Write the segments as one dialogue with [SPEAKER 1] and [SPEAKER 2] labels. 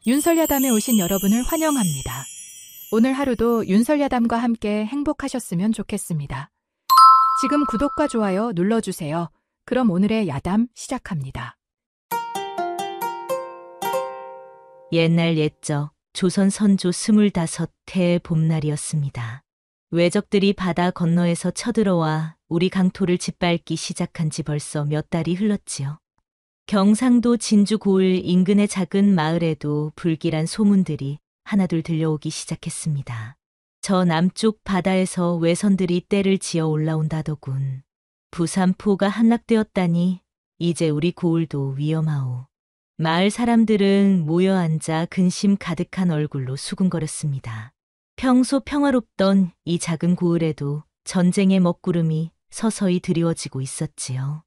[SPEAKER 1] 윤설야담에 오신 여러분을 환영합니다. 오늘 하루도 윤설야담과 함께 행복하셨으면 좋겠습니다. 지금 구독과 좋아요 눌러주세요. 그럼 오늘의 야담 시작합니다.
[SPEAKER 2] 옛날 옛적 조선 선조 25해 봄날이었습니다. 왜적들이 바다 건너에서 쳐들어와 우리 강토를 짓밟기 시작한 지 벌써 몇 달이 흘렀지요. 경상도 진주 고을 인근의 작은 마을에도 불길한 소문들이 하나둘 들려오기 시작했습니다. 저 남쪽 바다에서 외선들이 떼를 지어 올라온다더군. 부산포가 함락되었다니 이제 우리 고을도 위험하오. 마을 사람들은 모여 앉아 근심 가득한 얼굴로 수군거렸습니다. 평소 평화롭던 이 작은 고을에도 전쟁의 먹구름이 서서히 드리워지고 있었지요.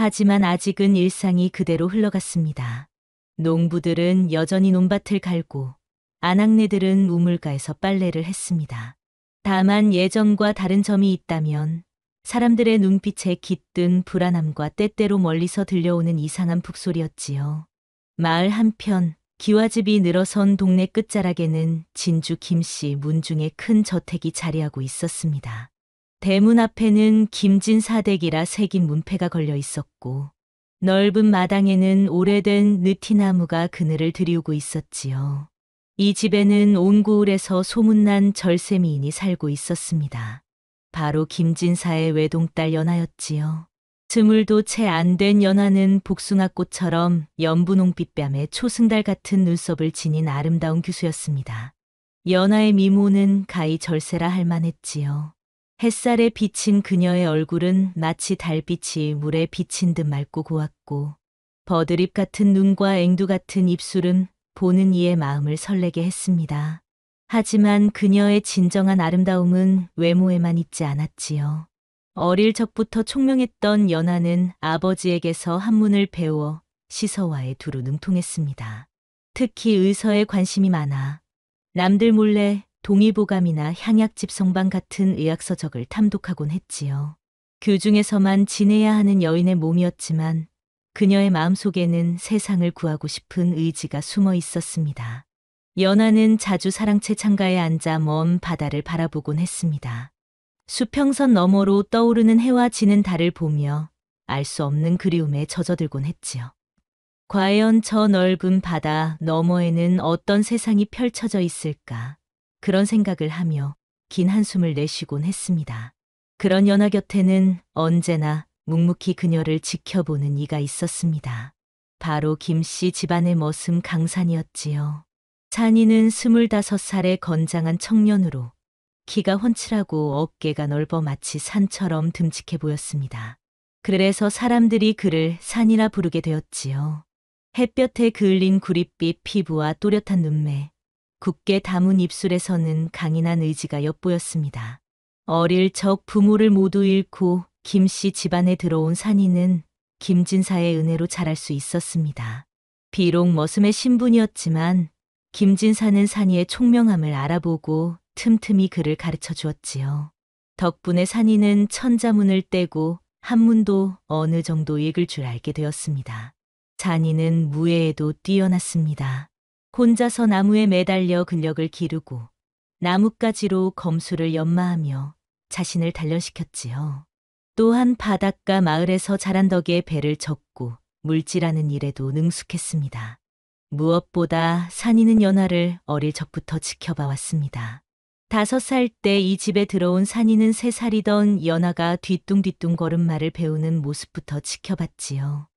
[SPEAKER 2] 하지만 아직은 일상이 그대로 흘러갔습니다. 농부들은 여전히 논밭을 갈고 아낙네들은 우물가에서 빨래를 했습니다. 다만 예전과 다른 점이 있다면 사람들의 눈빛에 깃든 불안함과 때때로 멀리서 들려오는 이상한 북소리였지요. 마을 한편 기와집이 늘어선 동네 끝자락에는 진주 김씨 문중의 큰 저택이 자리하고 있었습니다. 대문 앞에는 김진사댁이라 새긴 문패가 걸려 있었고 넓은 마당에는 오래된 느티나무가 그늘을 드리우고 있었지요. 이 집에는 온 고을에서 소문난 절세미인이 살고 있었습니다. 바로 김진사의 외동딸 연하였지요. 스물도 채 안 된 연하는 복숭아꽃처럼 연분홍빛 뺨에 초승달 같은 눈썹을 지닌 아름다운 규수였습니다. 연하의 미모는 가히 절세라 할 만했지요. 햇살에 비친 그녀의 얼굴은 마치 달빛이 물에 비친 듯 맑고 고왔고 버드립 같은 눈과 앵두 같은 입술은 보는 이의 마음을 설레게 했습니다. 하지만 그녀의 진정한 아름다움은 외모에만 있지 않았지요. 어릴 적부터 총명했던 연하는 아버지에게서 한문을 배워 시서와에 두루 능통했습니다. 특히 의서에 관심이 많아 남들 몰래 동의보감이나 향약집성방 같은 의학서적을 탐독하곤 했지요. 그 중에서만 지내야 하는 여인의 몸이었지만 그녀의 마음속에는 세상을 구하고 싶은 의지가 숨어 있었습니다. 연하는 자주 사랑채 창가에 앉아 먼 바다를 바라보곤 했습니다. 수평선 너머로 떠오르는 해와 지는 달을 보며 알 수 없는 그리움에 젖어들곤 했지요. 과연 저 넓은 바다 너머에는 어떤 세상이 펼쳐져 있을까? 그런 생각을 하며 긴 한숨을 내쉬곤 했습니다. 그런 연하 곁에는 언제나 묵묵히 그녀를 지켜보는 이가 있었습니다. 바로 김씨 집안의 머슴 강산이었지요. 산이는 25살의 건장한 청년으로 키가 훤칠하고 어깨가 넓어 마치 산처럼 듬직해 보였습니다. 그래서 사람들이 그를 산이라 부르게 되었지요. 햇볕에 그을린 구릿빛 피부와 또렷한 눈매, 굳게 담은 입술에서는 강인한 의지가 엿보였습니다. 어릴 적 부모를 모두 잃고 김씨 집안에 들어온 산이는 김진사의 은혜로 자랄 수 있었습니다. 비록 머슴의 신분이었지만 김진사는 산이의 총명함을 알아보고 틈틈이 그를 가르쳐 주었지요. 덕분에 산이는 천자문을 떼고 한문도 어느 정도 읽을 줄 알게 되었습니다. 산이는 무예에도 뛰어났습니다. 혼자서 나무에 매달려 근력을 기르고 나뭇가지로 검수를 연마하며 자신을 단련시켰지요. 또한 바닷가 마을에서 자란 덕에 배를 젓고 물질하는 일에도 능숙했습니다. 무엇보다 산이는 연하를 어릴 적부터 지켜봐왔습니다. 5살 때 이 집에 들어온 산이는 3살이던 연하가 뒤뚱뒤뚱 걸음마를 배우는 모습부터 지켜봤지요.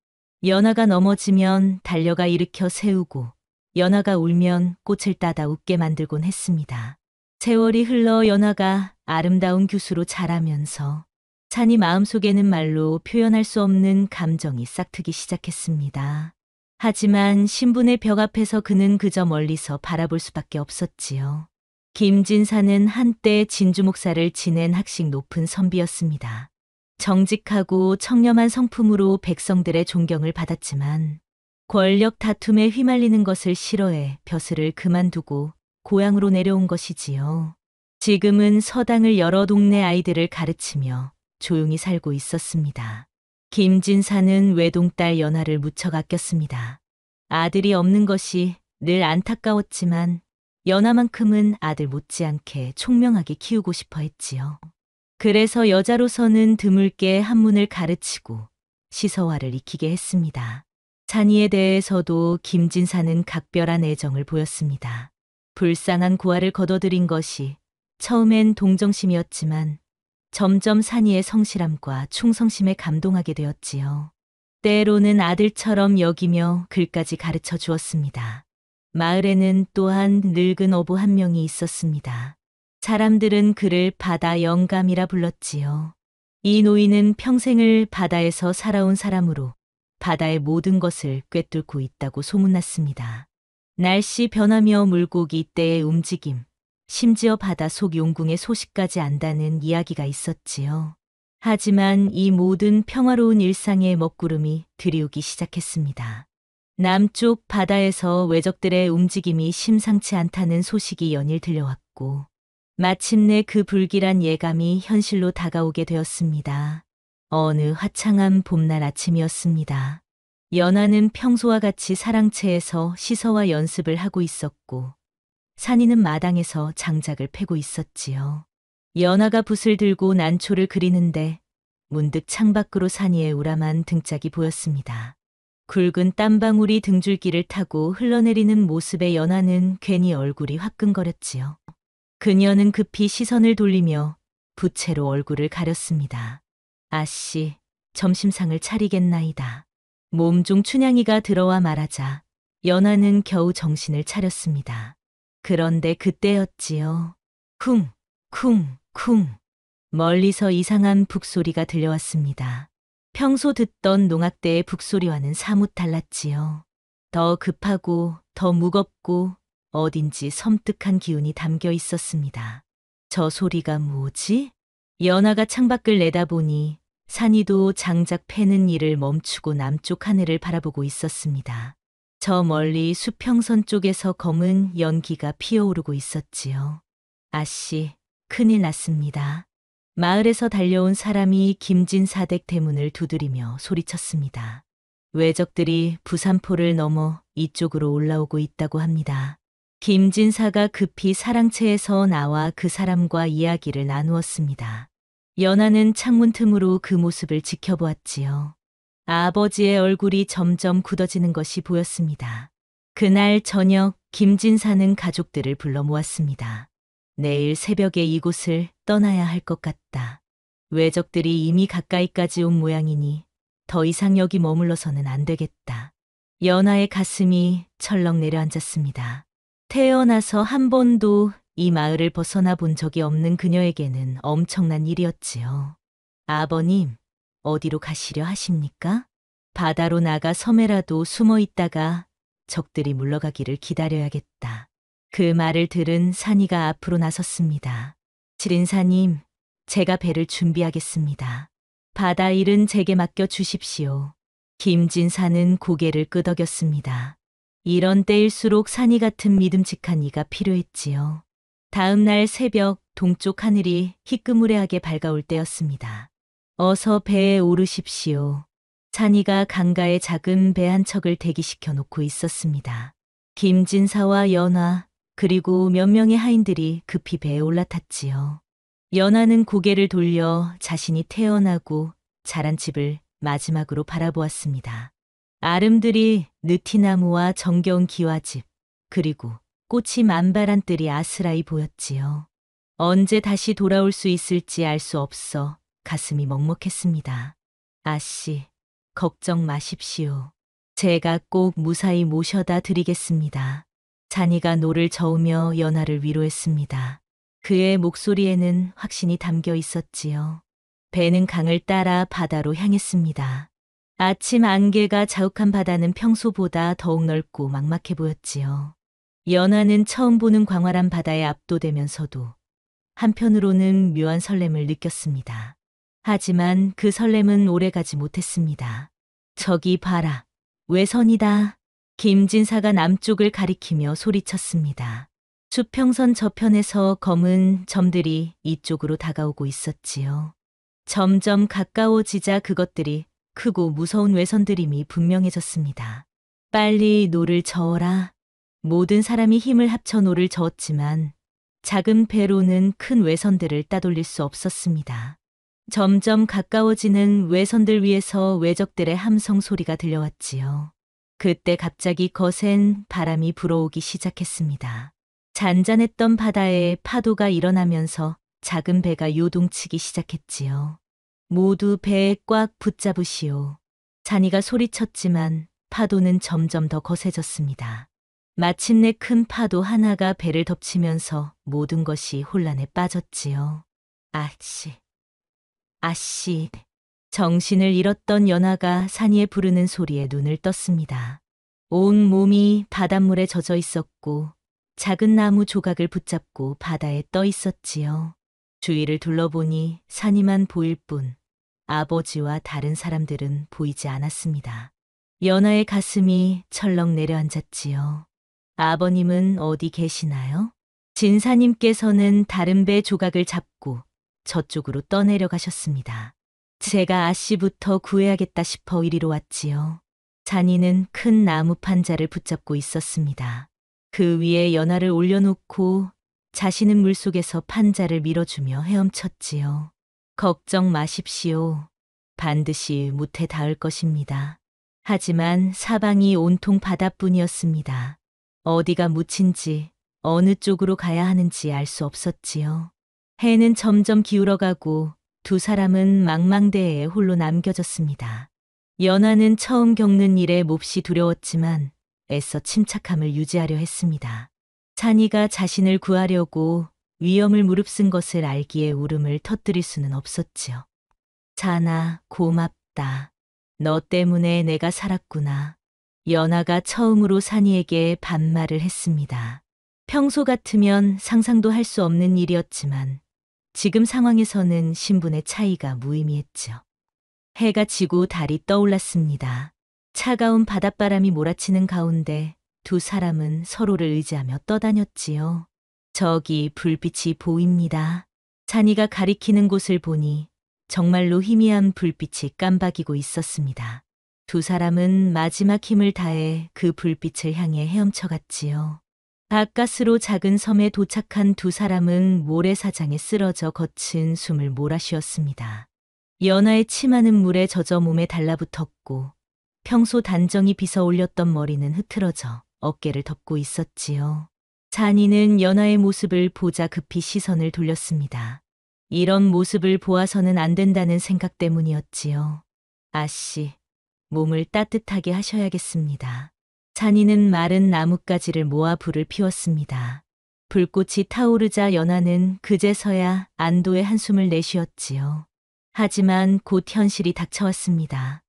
[SPEAKER 2] 연하가 넘어지면 달려가 일으켜 세우고 연하가 울면 꽃을 따다 웃게 만들곤 했습니다. 세월이 흘러 연하가 아름다운 규수로 자라면서 산이 마음속에는 말로 표현할 수 없는 감정이 싹트기 시작했습니다. 하지만 신분의 벽 앞에서 그는 그저 멀리서 바라볼 수밖에 없었지요. 김진사는 한때 진주 목사를 지낸 학식 높은 선비였습니다. 정직하고 청렴한 성품으로 백성들의 존경을 받았지만 권력 다툼에 휘말리는 것을 싫어해 벼슬을 그만두고 고향으로 내려온 것이지요. 지금은 서당을 여러 동네 아이들을 가르치며 조용히 살고 있었습니다. 김진사는 외동딸 연하를 무척 아꼈습니다. 아들이 없는 것이 늘 안타까웠지만 연하만큼은 아들 못지않게 총명하게 키우고 싶어 했지요. 그래서 여자로서는 드물게 한문을 가르치고 시서화를 익히게 했습니다. 찬이에 대해서도 김진사는 각별한 애정을 보였습니다. 불쌍한 고아를 거둬들인 것이 처음엔 동정심이었지만 점점 산이의 성실함과 충성심에 감동하게 되었지요. 때로는 아들처럼 여기며 글까지 가르쳐 주었습니다. 마을에는 또한 늙은 어부 한 명이 있었습니다. 사람들은 그를 바다 영감이라 불렀지요. 이 노인은 평생을 바다에서 살아온 사람으로 바다의 모든 것을 꿰뚫고 있다고 소문났습니다. 날씨 변하며 물고기 떼의 움직임, 심지어 바닷속 용궁의 소식까지 안다는 이야기가 있었지요. 하지만 이 모든 평화로운 일상의 먹구름이 드리우기 시작했습니다. 남쪽 바다에서 외적들의 움직임이 심상치 않다는 소식이 연일 들려왔고 마침내 그 불길한 예감이 현실로 다가오게 되었습니다. 어느 화창한 봄날 아침이었습니다. 연하는 평소와 같이 사랑채에서 시서와 연습을 하고 있었고 산이는 마당에서 장작을 패고 있었지요. 연하가 붓을 들고 난초를 그리는데 문득 창밖으로 산이의 우람한 등짝이 보였습니다. 굵은 땀방울이 등줄기를 타고 흘러내리는 모습에 연하는 괜히 얼굴이 화끈거렸지요. 그녀는 급히 시선을 돌리며 부채로 얼굴을 가렸습니다. 아씨, 점심상을 차리겠나이다. 몸중 춘향이가 들어와 말하자 연하는 겨우 정신을 차렸습니다. 그런데 그때였지요. 쿵, 쿵, 쿵. 멀리서 이상한 북소리가 들려왔습니다. 평소 듣던 농악대의 북소리와는 사뭇 달랐지요. 더 급하고 더 무겁고 어딘지 섬뜩한 기운이 담겨 있었습니다. 저 소리가 뭐지? 연하가 창밖을 내다보니 산이도 장작 패는 일을 멈추고 남쪽 하늘을 바라보고 있었습니다. 저 멀리 수평선 쪽에서 검은 연기가 피어오르고 있었지요. 아씨, 큰일 났습니다. 마을에서 달려온 사람이 김진사댁 대문을 두드리며 소리쳤습니다. 외적들이 부산포를 넘어 이쪽으로 올라오고 있다고 합니다. 김진사가 급히 사랑채에서 나와 그 사람과 이야기를 나누었습니다. 연하는 창문 틈으로 그 모습을 지켜보았지요. 아버지의 얼굴이 점점 굳어지는 것이 보였습니다. 그날 저녁 김진사는 가족들을 불러 모았습니다. 내일 새벽에 이곳을 떠나야 할 것 같다. 외적들이 이미 가까이까지 온 모양이니 더 이상 여기 머물러서는 안 되겠다. 연하의 가슴이 철렁 내려앉았습니다. 태어나서 한 번도 이 마을을 벗어나 본 적이 없는 그녀에게는 엄청난 일이었지요. 아버님, 어디로 가시려 하십니까? 바다로 나가 섬에라도 숨어 있다가 적들이 물러가기를 기다려야겠다. 그 말을 들은 산이가 앞으로 나섰습니다. 칠인사님, 제가 배를 준비하겠습니다. 바다 일은 제게 맡겨 주십시오. 김진사는 고개를 끄덕였습니다. 이런 때일수록 산이 같은 믿음직한 이가 필요했지요. 다음 날 새벽 동쪽 하늘이 희끄무레하게 밝아올 때였습니다. 어서 배에 오르십시오. 산이가 강가에 작은 배 한 척을 대기시켜 놓고 있었습니다. 김진사와 연화 그리고 몇 명의 하인들이 급히 배에 올라탔지요. 연화는 고개를 돌려 자신이 태어나고 자란 집을 마지막으로 바라보았습니다. 아름드리 느티나무와 정겨운 기와집, 그리고 꽃이 만발한 뜰이 아스라이 보였지요. 언제 다시 돌아올 수 있을지 알 수 없어 가슴이 먹먹했습니다. 아씨, 걱정 마십시오. 제가 꼭 무사히 모셔다 드리겠습니다. 산이가 노를 저으며 연하를 위로했습니다. 그의 목소리에는 확신이 담겨 있었지요. 배는 강을 따라 바다로 향했습니다. 아침 안개가 자욱한 바다는 평소보다 더욱 넓고 막막해 보였지요. 연하는 처음 보는 광활한 바다에 압도되면서도 한편으로는 묘한 설렘을 느꼈습니다. 하지만 그 설렘은 오래가지 못했습니다. 저기 봐라, 외선이다. 김진사가 남쪽을 가리키며 소리쳤습니다. 수평선 저편에서 검은 점들이 이쪽으로 다가오고 있었지요. 점점 가까워지자 그것들이 크고 무서운 외선들임이 분명해졌습니다. 빨리 노를 저어라. 모든 사람이 힘을 합쳐 노를 저었지만 작은 배로는 큰 외선들을 따돌릴 수 없었습니다. 점점 가까워지는 외선들 위에서 외적들의 함성 소리가 들려왔지요. 그때 갑자기 거센 바람이 불어오기 시작했습니다. 잔잔했던 바다에 파도가 일어나면서 작은 배가 요동치기 시작했지요. 모두 배에 꽉 붙잡으시오. 잔이가 소리쳤지만 파도는 점점 더 거세졌습니다. 마침내 큰 파도 하나가 배를 덮치면서 모든 것이 혼란에 빠졌지요. 아씨, 아씨. 정신을 잃었던 연하가 산이의 부르는 소리에 눈을 떴습니다. 온 몸이 바닷물에 젖어 있었고 작은 나무 조각을 붙잡고 바다에 떠 있었지요. 주위를 둘러보니 산이만 보일 뿐 아버지와 다른 사람들은 보이지 않았습니다. 연하의 가슴이 철렁 내려앉았지요. 아버님은 어디 계시나요? 진사님께서는 다른 배 조각을 잡고 저쪽으로 떠내려가셨습니다. 제가 아씨부터 구해야겠다 싶어 이리로 왔지요. 잔이는 큰 나무 판자를 붙잡고 있었습니다. 그 위에 연하를 올려놓고 자신은 물속에서 판자를 밀어주며 헤엄쳤지요. 걱정 마십시오. 반드시 무태 닿을 것입니다. 하지만 사방이 온통 바다뿐이었습니다. 어디가 묻힌지 어느 쪽으로 가야 하는지 알 수 없었지요. 해는 점점 기울어가고 두 사람은 망망대해에 홀로 남겨졌습니다. 연하는 처음 겪는 일에 몹시 두려웠지만 애써 침착함을 유지하려 했습니다. 찬이가 자신을 구하려고 위험을 무릅쓴 것을 알기에 울음을 터뜨릴 수는 없었지요. 찬아, 고맙다. 너 때문에 내가 살았구나. 연하가 처음으로 산이에게 반말을 했습니다. 평소 같으면 상상도 할 수 없는 일이었지만 지금 상황에서는 신분의 차이가 무의미했죠. 해가 지고 달이 떠올랐습니다. 차가운 바닷바람이 몰아치는 가운데 두 사람은 서로를 의지하며 떠다녔지요. 저기 불빛이 보입니다. 찬이가 가리키는 곳을 보니 정말로 희미한 불빛이 깜박이고 있었습니다. 두 사람은 마지막 힘을 다해 그 불빛을 향해 헤엄쳐갔지요. 바깥으로 작은 섬에 도착한 두 사람은 모래사장에 쓰러져 거친 숨을 몰아쉬었습니다. 연하의 치마는 물에 젖어 몸에 달라붙었고 평소 단정히 빗어 올렸던 머리는 흐트러져 어깨를 덮고 있었지요. 찬이는 연하의 모습을 보자 급히 시선을 돌렸습니다. 이런 모습을 보아서는 안 된다는 생각 때문이었지요. 아씨, 몸을 따뜻하게 하셔야겠습니다. 찬이는 마른 나뭇가지를 모아 불을 피웠습니다. 불꽃이 타오르자 연하는 그제서야 안도의 한숨을 내쉬었지요. 하지만 곧 현실이 닥쳐왔습니다.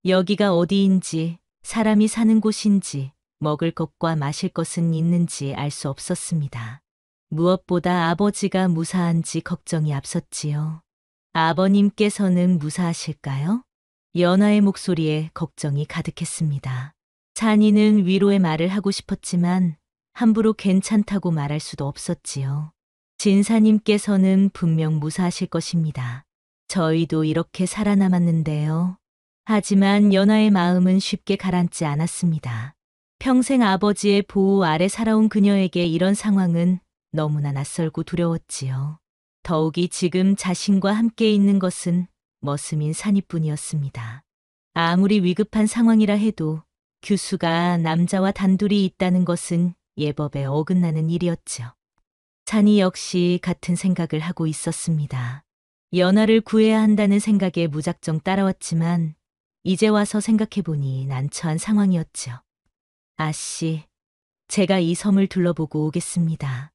[SPEAKER 2] 여기가 어디인지, 사람이 사는 곳인지, 먹을 것과 마실 것은 있는지 알 수 없었습니다. 무엇보다 아버지가 무사한지 걱정이 앞섰지요. 아버님께서는 무사하실까요? 연하의 목소리에 걱정이 가득했습니다. 찬이는 위로의 말을 하고 싶었지만 함부로 괜찮다고 말할 수도 없었지요. 진사님께서는 분명 무사하실 것입니다. 저희도 이렇게 살아남았는데요. 하지만 연하의 마음은 쉽게 가라앉지 않았습니다. 평생 아버지의 보호 아래 살아온 그녀에게 이런 상황은 너무나 낯설고 두려웠지요. 더욱이 지금 자신과 함께 있는 것은 머슴인 산이뿐이었습니다. 아무리 위급한 상황이라 해도 규수가 남자와 단둘이 있다는 것은 예법에 어긋나는 일이었죠. 산이 역시 같은 생각을 하고 있었습니다. 연하를 구해야 한다는 생각에 무작정 따라왔지만 이제 와서 생각해보니 난처한 상황이었죠. 아씨, 제가 이 섬을 둘러보고 오겠습니다.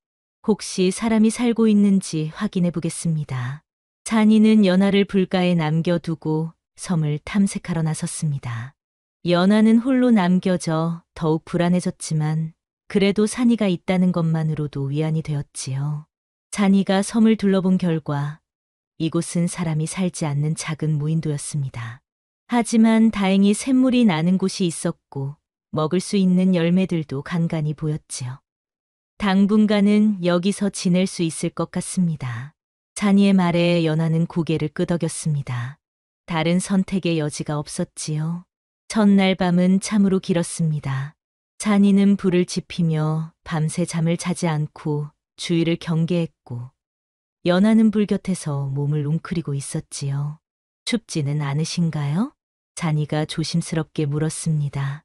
[SPEAKER 2] 혹시 사람이 살고 있는지 확인해 보겠습니다. 찬이는 연하를 불가에 남겨두고 섬을 탐색하러 나섰습니다. 연하는 홀로 남겨져 더욱 불안해졌지만 그래도 산이가 있다는 것만으로도 위안이 되었지요. 산이가 섬을 둘러본 결과 이곳은 사람이 살지 않는 작은 무인도였습니다. 하지만 다행히 샘물이 나는 곳이 있었고 먹을 수 있는 열매들도 간간히 보였지요. 당분간은 여기서 지낼 수 있을 것 같습니다. 찬이의 말에 연하는 고개를 끄덕였습니다. 다른 선택의 여지가 없었지요. 첫날 밤은 참으로 길었습니다. 찬이는 불을 지피며 밤새 잠을 자지 않고 주위를 경계했고, 연하는 불 곁에서 몸을 웅크리고 있었지요. 춥지는 않으신가요? 찬이가 조심스럽게 물었습니다.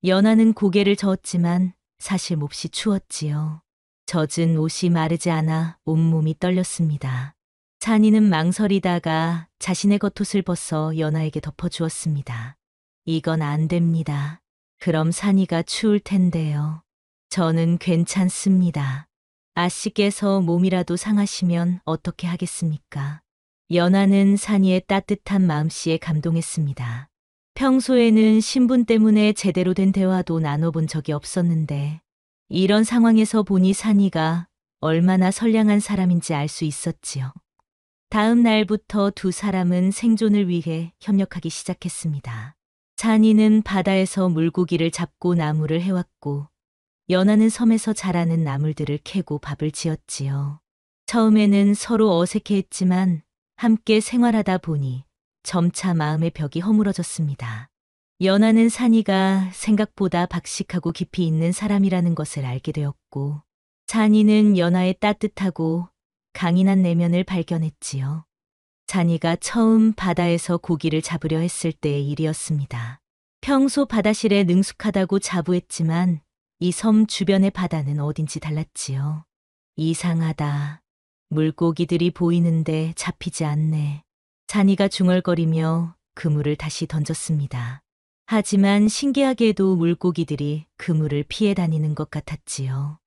[SPEAKER 2] 연하는 고개를 저었지만 사실 몹시 추웠지요. 젖은 옷이 마르지 않아 온몸이 떨렸습니다. 찬이는 망설이다가 자신의 겉옷을 벗어 연하에게 덮어주었습니다. 이건 안 됩니다. 그럼 산이가 추울 텐데요. 저는 괜찮습니다. 아씨께서 몸이라도 상하시면 어떻게 하겠습니까? 연하는 산이의 따뜻한 마음씨에 감동했습니다. 평소에는 신분 때문에 제대로 된 대화도 나눠본 적이 없었는데, 이런 상황에서 보니 산이가 얼마나 선량한 사람인지 알 수 있었지요. 다음 날부터 두 사람은 생존을 위해 협력하기 시작했습니다. 산이는 바다에서 물고기를 잡고 나무를 해왔고, 연하는 섬에서 자라는 나물들을 캐고 밥을 지었지요. 처음에는 서로 어색해했지만 함께 생활하다 보니 점차 마음의 벽이 허물어졌습니다. 연하는 산이가 생각보다 박식하고 깊이 있는 사람이라는 것을 알게 되었고, 산이는 연하의 따뜻하고 강인한 내면을 발견했지요. 산이가 처음 바다에서 고기를 잡으려 했을 때의 일이었습니다. 평소 바다실에 능숙하다고 자부했지만 이 섬 주변의 바다는 어딘지 달랐지요. 이상하다. 물고기들이 보이는데 잡히지 않네. 산이가 중얼거리며 그물을 다시 던졌습니다. 하지만 신기하게도 물고기들이 그물을 피해 다니는 것 같았지요.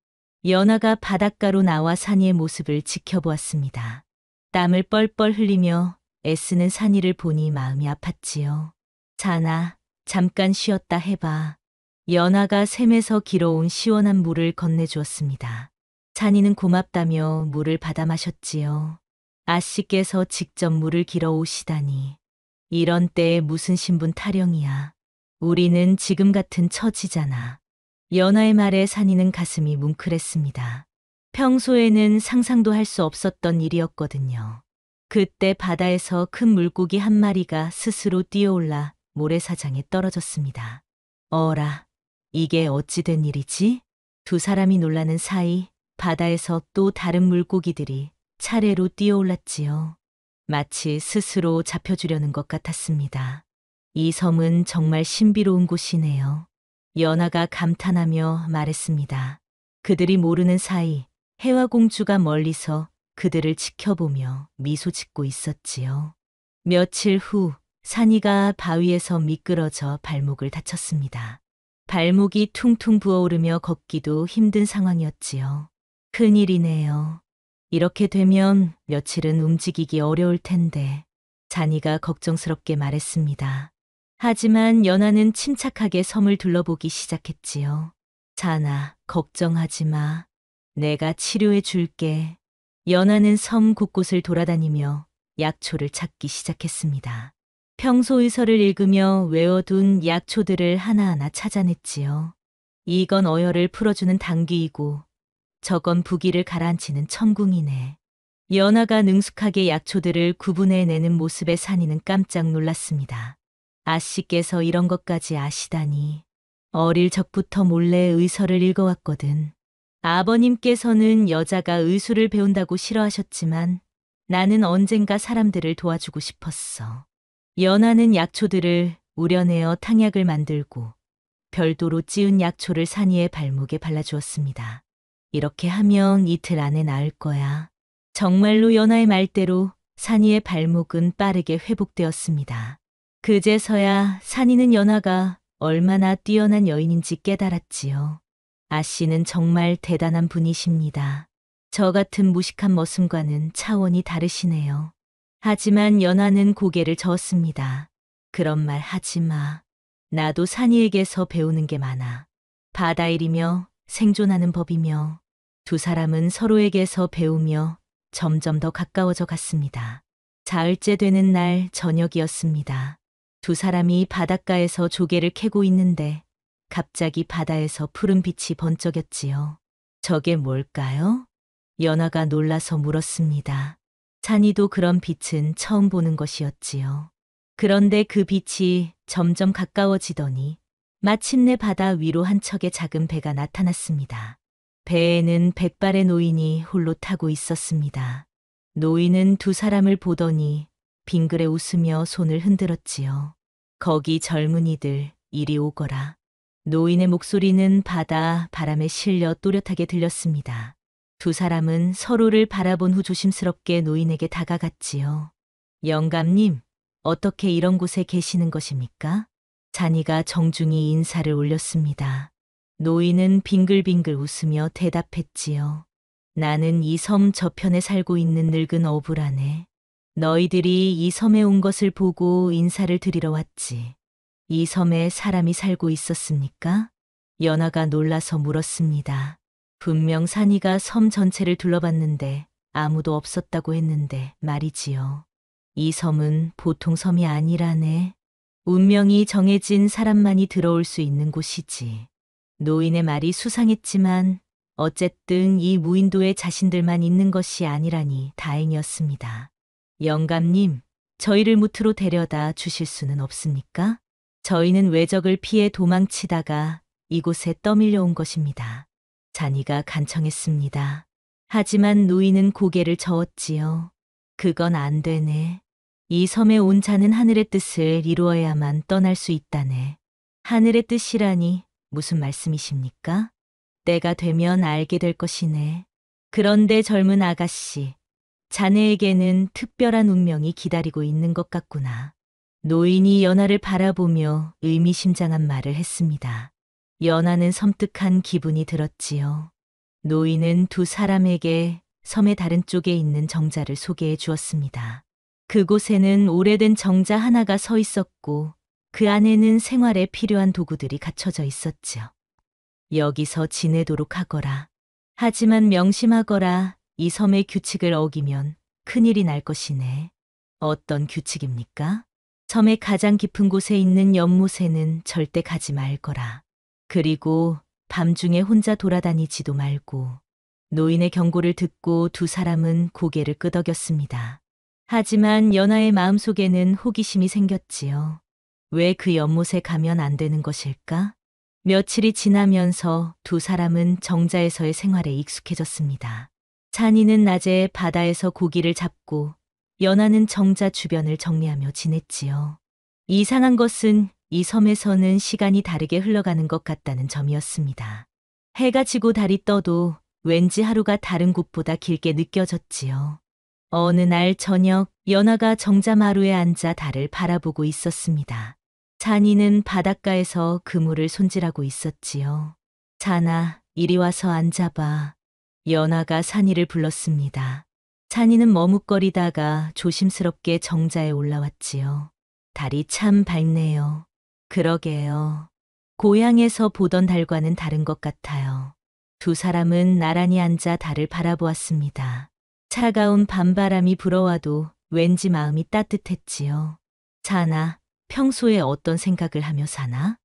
[SPEAKER 2] 연하가 바닷가로 나와 산이의 모습을 지켜보았습니다. 땀을 뻘뻘 흘리며 애쓰는 산이를 보니 마음이 아팠지요. 산아, 잠깐 쉬었다 해봐. 연하가 샘에서 길어온 시원한 물을 건네주었습니다. 산이는 고맙다며 물을 받아 마셨지요. 아씨께서 직접 물을 길어 오시다니. 이런 때에 무슨 신분 타령이야. 우리는 지금 같은 처지잖아. 연하의 말에 산이는 가슴이 뭉클했습니다. 평소에는 상상도 할 수 없었던 일이었거든요. 그때 바다에서 큰 물고기 한 마리가 스스로 뛰어올라 모래사장에 떨어졌습니다. 어라, 이게 어찌 된 일이지? 두 사람이 놀라는 사이 바다에서 또 다른 물고기들이 차례로 뛰어올랐지요. 마치 스스로 잡혀주려는 것 같았습니다. 이 섬은 정말 신비로운 곳이네요. 연하가 감탄하며 말했습니다. 그들이 모르는 사이 해화공주가 멀리서 그들을 지켜보며 미소 짓고 있었지요. 며칠 후 산이가 바위에서 미끄러져 발목을 다쳤습니다. 발목이 퉁퉁 부어오르며 걷기도 힘든 상황이었지요. 큰일이네요. 이렇게 되면 며칠은 움직이기 어려울 텐데, 산이가 걱정스럽게 말했습니다. 하지만 연하는 침착하게 섬을 둘러보기 시작했지요. 산아, 걱정하지 마. 내가 치료해 줄게. 연하는 섬 곳곳을 돌아다니며 약초를 찾기 시작했습니다. 평소 의서를 읽으며 외워둔 약초들을 하나하나 찾아냈지요. 이건 어혈을 풀어주는 당귀이고 저건 부기를 가라앉히는 천궁이네. 연하가 능숙하게 약초들을 구분해내는 모습에 산이는 깜짝 놀랐습니다. 아씨께서 이런 것까지 아시다니. 어릴 적부터 몰래 의서를 읽어왔거든. 아버님께서는 여자가 의술을 배운다고 싫어하셨지만 나는 언젠가 사람들을 도와주고 싶었어. 연하는 약초들을 우려내어 탕약을 만들고 별도로 찌운 약초를 산이의 발목에 발라주었습니다. 이렇게 하면 이틀 안에 나을 거야. 정말로 연하의 말대로 산이의 발목은 빠르게 회복되었습니다. 그제서야 산이는 연하가 얼마나 뛰어난 여인인지 깨달았지요. 아씨는 정말 대단한 분이십니다. 저 같은 무식한 머슴과는 차원이 다르시네요. 하지만 연하는 고개를 저었습니다. 그런 말 하지 마. 나도 산이에게서 배우는 게 많아. 바다일이며 생존하는 법이며 두 사람은 서로에게서 배우며 점점 더 가까워져 갔습니다. 사흘째 되는 날 저녁이었습니다. 두 사람이 바닷가에서 조개를 캐고 있는데 갑자기 바다에서 푸른 빛이 번쩍였지요. 저게 뭘까요? 연하가 놀라서 물었습니다. 산이도 그런 빛은 처음 보는 것이었지요. 그런데 그 빛이 점점 가까워지더니 마침내 바다 위로 한 척의 작은 배가 나타났습니다. 배에는 백발의 노인이 홀로 타고 있었습니다. 노인은 두 사람을 보더니 빙그레 웃으며 손을 흔들었지요. 거기 젊은이들, 이리 오거라. 노인의 목소리는 바다 바람에 실려 또렷하게 들렸습니다. 두 사람은 서로를 바라본 후 조심스럽게 노인에게 다가갔지요. 영감님, 어떻게 이런 곳에 계시는 것입니까? 자니가 정중히 인사를 올렸습니다. 노인은 빙글빙글 웃으며 대답했지요. 나는 이 섬 저편에 살고 있는 늙은 어부라네. 너희들이 이 섬에 온 것을 보고 인사를 드리러 왔지. 이 섬에 사람이 살고 있었습니까? 연하가 놀라서 물었습니다. 분명 산이가 섬 전체를 둘러봤는데 아무도 없었다고 했는데 말이지요. 이 섬은 보통 섬이 아니라네. 운명이 정해진 사람만이 들어올 수 있는 곳이지. 노인의 말이 수상했지만 어쨌든 이 무인도에 자신들만 있는 것이 아니라니 다행이었습니다. 영감님, 저희를 무트로 데려다 주실 수는 없습니까? 저희는 외적을 피해 도망치다가 이곳에 떠밀려 온 것입니다. 자니가 간청했습니다. 하지만 노인은 고개를 저었지요. 그건 안 되네. 이 섬에 온 자는 하늘의 뜻을 이루어야만 떠날 수 있다네. 하늘의 뜻이라니 무슨 말씀이십니까? 때가 되면 알게 될 것이네. 그런데 젊은 아가씨, 자네에게는 특별한 운명이 기다리고 있는 것 같구나. 노인이 연하를 바라보며 의미심장한 말을 했습니다. 연하는 섬뜩한 기분이 들었지요. 노인은 두 사람에게 섬의 다른 쪽에 있는 정자를 소개해 주었습니다. 그곳에는 오래된 정자 하나가 서 있었고 그 안에는 생활에 필요한 도구들이 갖춰져 있었지요. 여기서 지내도록 하거라. 하지만 명심하거라. 이 섬의 규칙을 어기면 큰일이 날 것이네. 어떤 규칙입니까? 섬의 가장 깊은 곳에 있는 연못에는 절대 가지 말거라. 그리고 밤중에 혼자 돌아다니지도 말고. 노인의 경고를 듣고 두 사람은 고개를 끄덕였습니다. 하지만 연하의 마음속에는 호기심이 생겼지요. 왜 그 연못에 가면 안 되는 것일까? 며칠이 지나면서 두 사람은 정자에서의 생활에 익숙해졌습니다. 찬이는 낮에 바다에서 고기를 잡고 연하는 정자 주변을 정리하며 지냈지요. 이상한 것은 이 섬에서는 시간이 다르게 흘러가는 것 같다는 점이었습니다. 해가 지고 달이 떠도 왠지 하루가 다른 곳보다 길게 느껴졌지요. 어느 날 저녁 연하가 정자마루에 앉아 달을 바라보고 있었습니다. 찬이는 바닷가에서 그물을 손질하고 있었지요. 찬아, 이리 와서 앉아봐. 연하가 산이를 불렀습니다. 찬이는 머뭇거리다가 조심스럽게 정자에 올라왔지요. 달이 참 밝네요. 그러게요. 고향에서 보던 달과는 다른 것 같아요. 두 사람은 나란히 앉아 달을 바라보았습니다. 차가운 밤바람이 불어와도 왠지 마음이 따뜻했지요. 찬아, 평소에 어떤 생각을 하며 사나?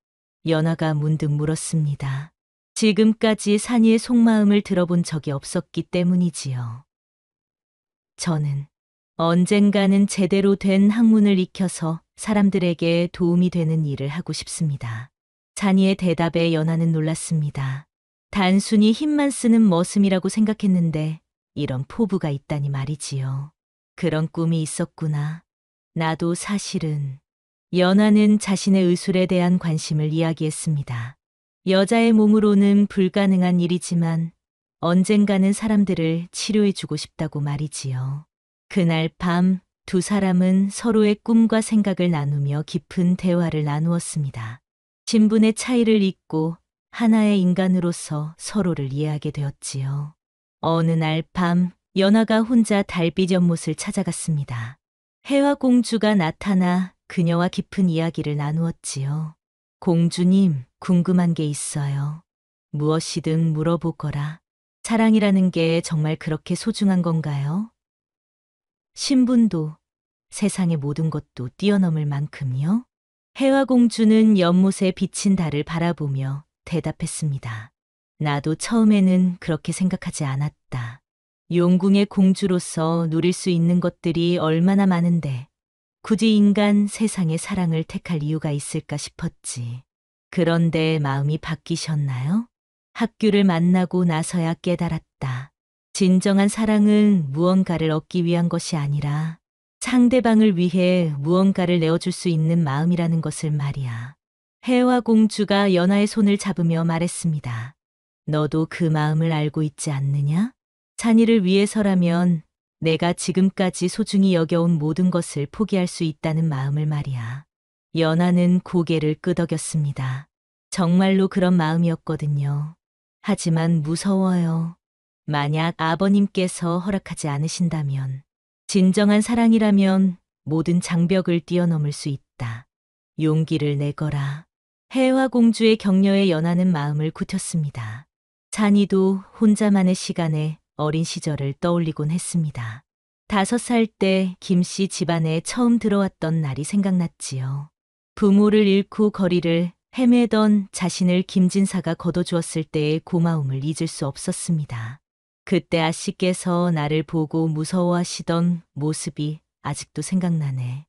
[SPEAKER 2] 연하가 문득 물었습니다. 지금까지 산이의 속마음을 들어본 적이 없었기 때문이지요. 저는 언젠가는 제대로 된 학문을 익혀서 사람들에게 도움이 되는 일을 하고 싶습니다. 찬이의 대답에 연하는 놀랐습니다. 단순히 힘만 쓰는 머슴이라고 생각했는데 이런 포부가 있다니 말이지요. 그런 꿈이 있었구나. 나도 사실은. 연하는 자신의 의술에 대한 관심을 이야기했습니다. 여자의 몸으로는 불가능한 일이지만 언젠가는 사람들을 치료해주고 싶다고 말이지요. 그날 밤 두 사람은 서로의 꿈과 생각을 나누며 깊은 대화를 나누었습니다. 신분의 차이를 잊고 하나의 인간으로서 서로를 이해하게 되었지요. 어느 날 밤 연하가 혼자 달빛 연못을 찾아갔습니다. 해와 공주가 나타나 그녀와 깊은 이야기를 나누었지요. 공주님, 궁금한 게 있어요. 무엇이든 물어보거라. 사랑이라는 게 정말 그렇게 소중한 건가요? 신분도, 세상의 모든 것도 뛰어넘을 만큼요? 해와 공주는 연못에 비친 달을 바라보며 대답했습니다. 나도 처음에는 그렇게 생각하지 않았다. 용궁의 공주로서 누릴 수 있는 것들이 얼마나 많은데 굳이 인간 세상의 사랑을 택할 이유가 있을까 싶었지. 그런데 마음이 바뀌셨나요? 학교를 만나고 나서야 깨달았다. 진정한 사랑은 무언가를 얻기 위한 것이 아니라 상대방을 위해 무언가를 내어줄 수 있는 마음이라는 것을 말이야. 해와 공주가 연하의 손을 잡으며 말했습니다. 너도 그 마음을 알고 있지 않느냐? 찬이를 위해서라면 내가 지금까지 소중히 여겨온 모든 것을 포기할 수 있다는 마음을 말이야. 연하는 고개를 끄덕였습니다. 정말로 그런 마음이었거든요. 하지만 무서워요. 만약 아버님께서 허락하지 않으신다면, 진정한 사랑이라면 모든 장벽을 뛰어넘을 수 있다. 용기를 내거라. 해와 공주의 격려에 연하는 마음을 굳혔습니다. 찬이도 혼자만의 시간에 어린 시절을 떠올리곤 했습니다. 5살 때 김씨 집안에 처음 들어왔던 날이 생각났지요. 부모를 잃고 거리를 헤매던 자신을 김진사가 거둬주었을 때의 고마움을 잊을 수 없었습니다. 그때 아씨께서 나를 보고 무서워하시던 모습이 아직도 생각나네.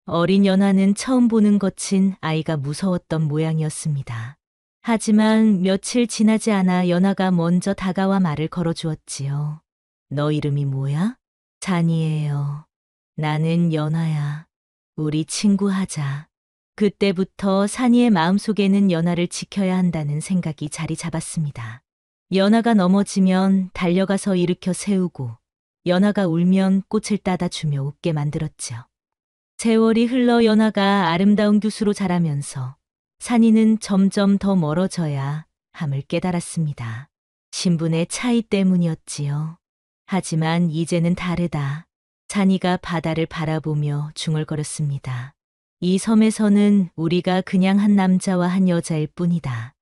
[SPEAKER 2] 어린 연하는 처음 보는 거친 아이가 무서웠던 모양이었습니다. 하지만 며칠 지나지 않아 연하가 먼저 다가와 말을 걸어주었지요. 너 이름이 뭐야? 잔이에요. 나는 연하야. 우리 친구하자. 그때부터 산이의 마음속에는 연하를 지켜야 한다는 생각이 자리 잡았습니다. 연하가 넘어지면 달려가서 일으켜 세우고, 연하가 울면 꽃을 따다 주며 웃게 만들었죠. 세월이 흘러 연하가 아름다운 교수로 자라면서 산이는 점점 더 멀어져야 함을 깨달았습니다. 신분의 차이 때문이었지요. 하지만 이제는 다르다. 산이가 바다를 바라보며 중얼거렸습니다. 이 섬에서는 우리가 그냥 한 남자와 한 여자일 뿐이다.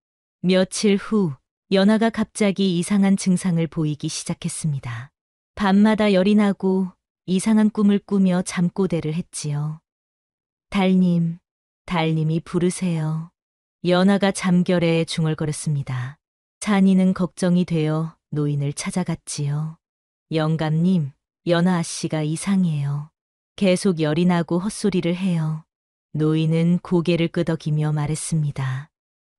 [SPEAKER 2] 며칠 후 연하가 갑자기 이상한 증상을 보이기 시작했습니다. 밤마다 열이 나고 이상한 꿈을 꾸며 잠꼬대를 했지요. 달님, 달님이 부르세요. 연하가 잠결에 중얼거렸습니다. 찬이는 걱정이 되어 노인을 찾아갔지요. 영감님, 연하 아씨가 이상해요. 계속 열이 나고 헛소리를 해요. 노인은 고개를 끄덕이며 말했습니다.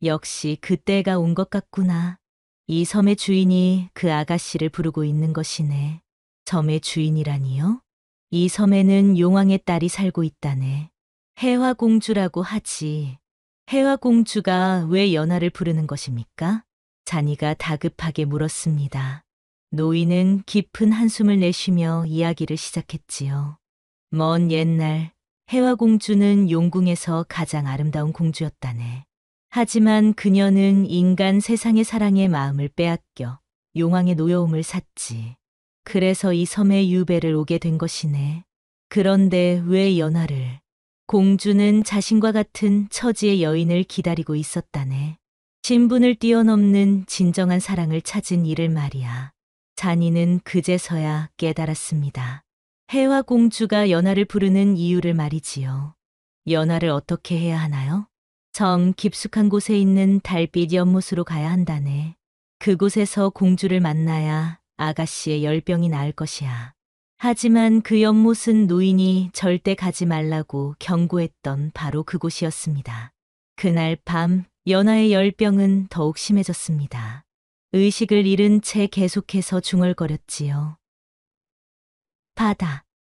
[SPEAKER 2] 역시 그때가 온 것 같구나. 이 섬의 주인이 그 아가씨를 부르고 있는 것이네. 섬의 주인이라니요? 이 섬에는 용왕의 딸이 살고 있다네. 해화공주라고 하지. 해화공주가 왜 연하를 부르는 것입니까? 잔이가 다급하게 물었습니다. 노인은 깊은 한숨을 내쉬며 이야기를 시작했지요. 먼 옛날 해화공주는 용궁에서 가장 아름다운 공주였다네. 하지만 그녀는 인간 세상의 사랑의 마음을 빼앗겨 용왕의 노여움을 샀지. 그래서 이 섬에 유배를 오게 된 것이네. 그런데 왜 연하를? 공주는 자신과 같은 처지의 여인을 기다리고 있었다네. 신분을 뛰어넘는 진정한 사랑을 찾은 이를 말이야. 잔이는 그제서야 깨달았습니다. 해와 공주가 연하를 부르는 이유를 말이지요. 연하를 어떻게 해야 하나요? 정 깊숙한 곳에 있는 달빛 연못으로 가야 한다네. 그곳에서 공주를 만나야 아가씨의 열병이 나을 것이야. 하지만 그 연못은 노인이 절대 가지 말라고 경고했던 바로 그곳이었습니다. 그날 밤 연하의 열병은 더욱 심해졌습니다. 의식을 잃은 채 계속해서 중얼거렸지요.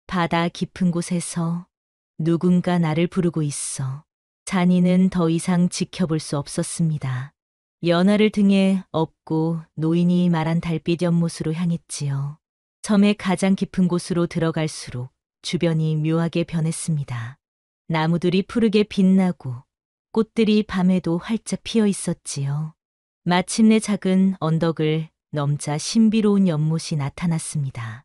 [SPEAKER 2] 바다 깊은 곳에서 누군가 나를 부르고 있어. 잔이는 더 이상 지켜볼 수 없었습니다. 연하를 등에 업고 노인이 말한 달빛 연못으로 향했지요. 섬의 가장 깊은 곳으로 들어갈수록 주변이 묘하게 변했습니다. 나무들이 푸르게 빛나고 꽃들이 밤에도 활짝 피어 있었지요. 마침내 작은 언덕을 넘자 신비로운 연못이 나타났습니다.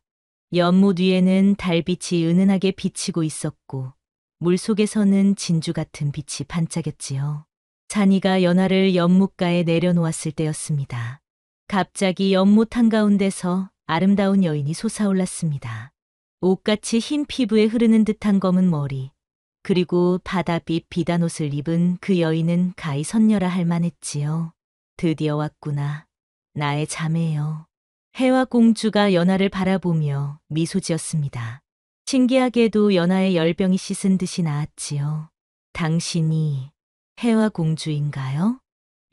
[SPEAKER 2] 연못 위에는 달빛이 은은하게 비치고 있었고 물속에서는 진주 같은 빛이 반짝였지요. 잔이가 연하를 연못가에 내려놓았을 때였습니다. 갑자기 연못 한가운데서 아름다운 여인이 솟아올랐습니다. 옷같이 흰 피부에 흐르는 듯한 검은 머리, 그리고 바다빛 비단옷을 입은 그 여인은 가히 선녀라 할 만했지요. 드디어 왔구나. 나의 자매요. 해와 공주가 연하를 바라보며 미소 지었습니다. 신기하게도 연하의 열병이 씻은 듯이 나았지요. 당신이 해와 공주인가요?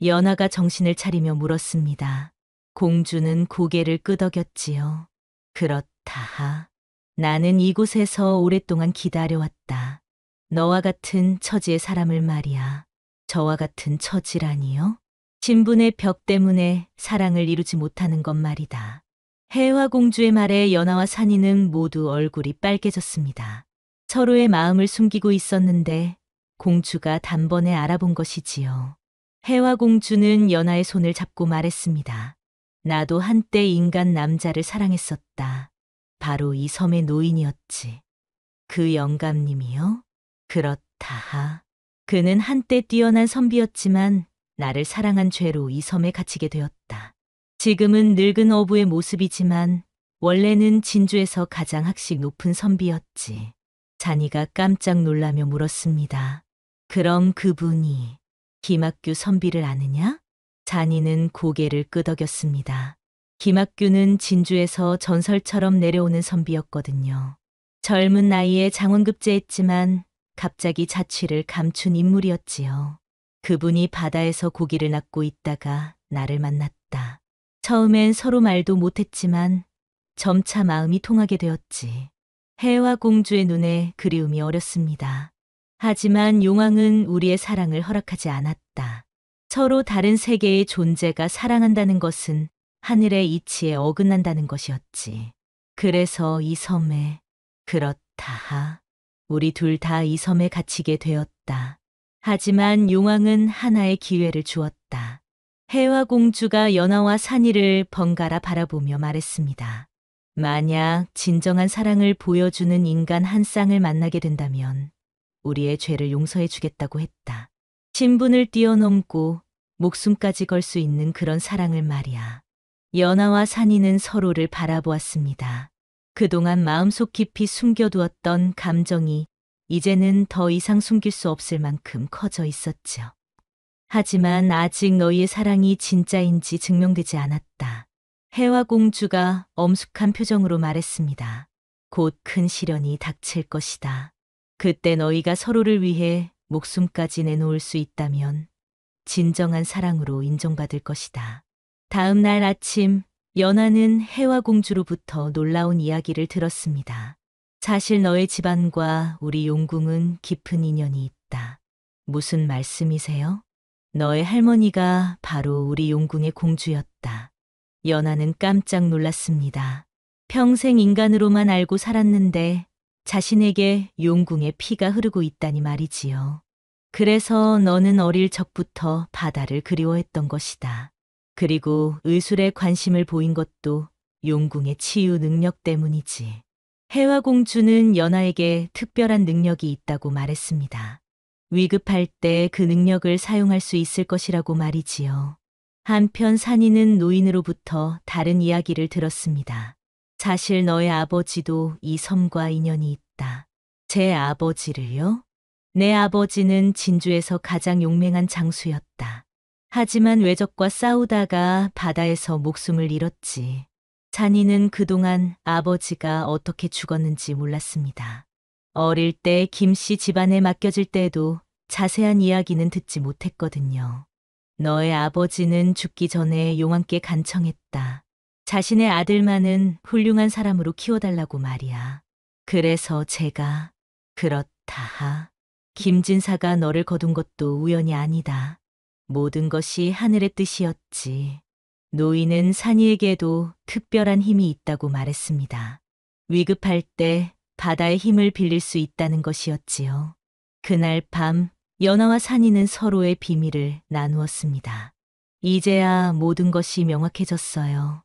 [SPEAKER 2] 연하가 정신을 차리며 물었습니다. 공주는 고개를 끄덕였지요. 그렇다. 나는 이곳에서 오랫동안 기다려왔다. 너와 같은 처지의 사람을 말이야. 저와 같은 처지라니요? 신분의 벽 때문에 사랑을 이루지 못하는 것 말이다. 해와 공주의 말에 연하와 산이는 모두 얼굴이 빨개졌습니다. 서로의 마음을 숨기고 있었는데 공주가 단번에 알아본 것이지요. 해와 공주는 연하의 손을 잡고 말했습니다. 나도 한때 인간 남자를 사랑했었다. 바로 이 섬의 노인이었지. 그 영감님이요? 그렇다. 그는 한때 뛰어난 선비였지만 나를 사랑한 죄로 이 섬에 갇히게 되었다. 지금은 늙은 어부의 모습이지만 원래는 진주에서 가장 학식 높은 선비였지. 잔이가 깜짝 놀라며 물었습니다. 그럼 그분이 김학규 선비를 아느냐? 잔이는 고개를 끄덕였습니다. 김학규는 진주에서 전설처럼 내려오는 선비였거든요. 젊은 나이에 장원급제했지만 갑자기 자취를 감춘 인물이었지요. 그분이 바다에서 고기를 낚고 있다가 나를 만났다. 처음엔 서로 말도 못했지만 점차 마음이 통하게 되었지. 해와 공주의 눈에 그리움이 어렸습니다. 하지만 용왕은 우리의 사랑을 허락하지 않았다. 서로 다른 세계의 존재가 사랑한다는 것은 하늘의 이치에 어긋난다는 것이었지. 그래서 이 섬에, 그렇다. 우리 둘 다 이 섬에 갇히게 되었다. 하지만 용왕은 하나의 기회를 주었다. 해와 공주가 연하와 산이를 번갈아 바라보며 말했습니다. 만약 진정한 사랑을 보여주는 인간 한 쌍을 만나게 된다면 우리의 죄를 용서해 주겠다고 했다. 신분을 뛰어넘고 목숨까지 걸 수 있는 그런 사랑을 말이야. 연하와 산이는 서로를 바라보았습니다. 그동안 마음속 깊이 숨겨두었던 감정이 이제는 더 이상 숨길 수 없을 만큼 커져 있었죠. 하지만 아직 너희의 사랑이 진짜인지 증명되지 않았다. 해와 공주가 엄숙한 표정으로 말했습니다. 곧 큰 시련이 닥칠 것이다. 그때 너희가 서로를 위해 목숨까지 내놓을 수 있다면 진정한 사랑으로 인정받을 것이다. 다음 날 아침, 연하는 해와 공주로부터 놀라운 이야기를 들었습니다. 사실 너의 집안과 우리 용궁은 깊은 인연이 있다. 무슨 말씀이세요? 너의 할머니가 바로 우리 용궁의 공주였다. 연하는 깜짝 놀랐습니다. 평생 인간으로만 알고 살았는데 자신에게 용궁의 피가 흐르고 있다니 말이지요. 그래서 너는 어릴 적부터 바다를 그리워했던 것이다. 그리고 의술에 관심을 보인 것도 용궁의 치유 능력 때문이지. 해와 공주는 연하에게 특별한 능력이 있다고 말했습니다. 위급할 때 그 능력을 사용할 수 있을 것이라고 말이지요. 한편 산이는 노인으로부터 다른 이야기를 들었습니다. 사실 너의 아버지도 이 섬과 인연이 있다. 제 아버지를요? 내 아버지는 진주에서 가장 용맹한 장수였다. 하지만 외적과 싸우다가 바다에서 목숨을 잃었지. 산이는 그동안 아버지가 어떻게 죽었는지 몰랐습니다. 어릴 때 김씨 집안에 맡겨질 때도 자세한 이야기는 듣지 못했거든요. 너의 아버지는 죽기 전에 용왕께 간청했다. 자신의 아들만은 훌륭한 사람으로 키워달라고 말이야. 그래서 제가 그렇다. 김진사가 너를 거둔 것도 우연이 아니다. 모든 것이 하늘의 뜻이었지. 노인은 산이에게도 특별한 힘이 있다고 말했습니다. 위급할 때 바다의 힘을 빌릴 수 있다는 것이었지요. 그날 밤 연하와 산이는 서로의 비밀을 나누었습니다. 이제야 모든 것이 명확해졌어요.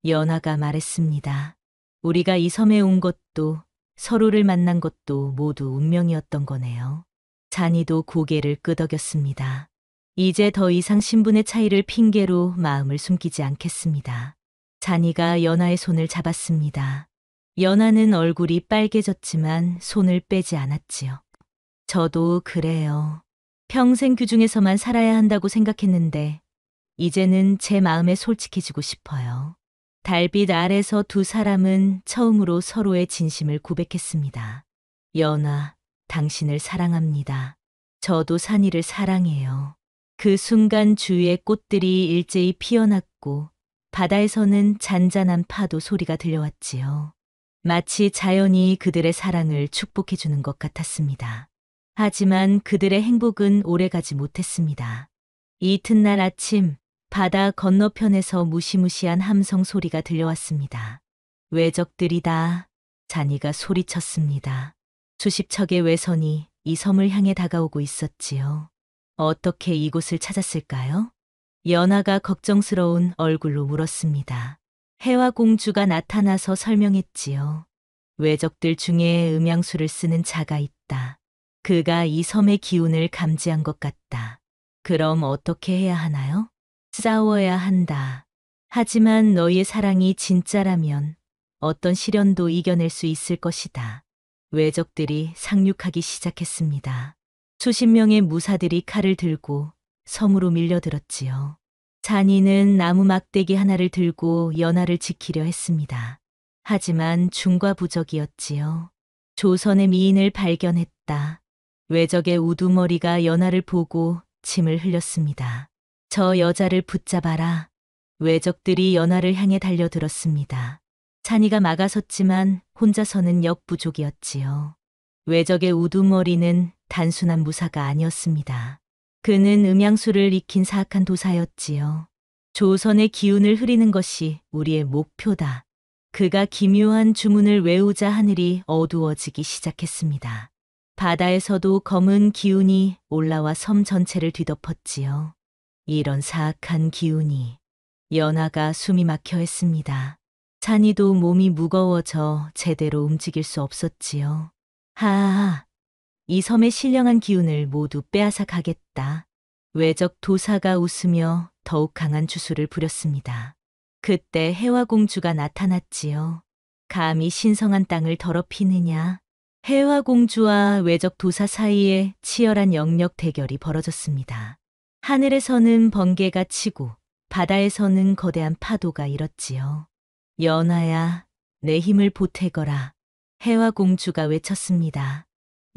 [SPEAKER 2] 연하가 말했습니다. 우리가 이 섬에 온 것도 서로를 만난 것도 모두 운명이었던 거네요. 산이도 고개를 끄덕였습니다. 이제 더 이상 신분의 차이를 핑계로 마음을 숨기지 않겠습니다. 산이가 연하의 손을 잡았습니다. 연하는 얼굴이 빨개졌지만 손을 빼지 않았지요. 저도 그래요. 평생 규중에서만 살아야 한다고 생각했는데 이제는 제 마음에 솔직해지고 싶어요. 달빛 아래서 두 사람은 처음으로 서로의 진심을 고백했습니다. 연하, 당신을 사랑합니다. 저도 산이를 사랑해요. 그 순간 주위의 꽃들이 일제히 피어났고 바다에서는 잔잔한 파도 소리가 들려왔지요. 마치 자연이 그들의 사랑을 축복해주는 것 같았습니다. 하지만 그들의 행복은 오래가지 못했습니다. 이튿날 아침, 바다 건너편에서 무시무시한 함성 소리가 들려왔습니다. 외적들이다. 잔이가 소리쳤습니다. 수십 척의 외선이 이 섬을 향해 다가오고 있었지요. 어떻게 이곳을 찾았을까요? 연하가 걱정스러운 얼굴로 물었습니다. 해와 공주가 나타나서 설명했지요. 외적들 중에 음양수를 쓰는 자가 있다. 그가 이 섬의 기운을 감지한 것 같다. 그럼 어떻게 해야 하나요? 싸워야 한다. 하지만 너희의 사랑이 진짜라면 어떤 시련도 이겨낼 수 있을 것이다. 외적들이 상륙하기 시작했습니다. 수십 명의 무사들이 칼을 들고 섬으로 밀려들었지요. 잔이는 나무 막대기 하나를 들고 연하를 지키려 했습니다. 하지만 중과부적이었지요. 조선의 미인을 발견했다. 외적의 우두머리가 연하를 보고 침을 흘렸습니다. 저 여자를 붙잡아라. 외적들이 연하를 향해 달려들었습니다. 찬이가 막아섰지만 혼자서는 역부족이었지요. 외적의 우두머리는 단순한 무사가 아니었습니다. 그는 음양수를 익힌 사악한 도사였지요. 조선의 기운을 흐리는 것이 우리의 목표다. 그가 기묘한 주문을 외우자 하늘이 어두워지기 시작했습니다. 바다에서도 검은 기운이 올라와 섬 전체를 뒤덮었지요. 이런 사악한 기운이 연하가 숨이 막혀 했습니다. 찬이도 몸이 무거워져 제대로 움직일 수 없었지요. 하하, 이 섬의 신령한 기운을 모두 빼앗아 가겠다. 외적 도사가 웃으며 더욱 강한 주술을 부렸습니다. 그때 해화공주가 나타났지요. 감히 신성한 땅을 더럽히느냐. 해화공주와 외적 도사 사이에 치열한 영역 대결이 벌어졌습니다. 하늘에서는 번개가 치고 바다에서는 거대한 파도가 일었지요. 연하야, 내 힘을 보태거라. 해화공주가 외쳤습니다.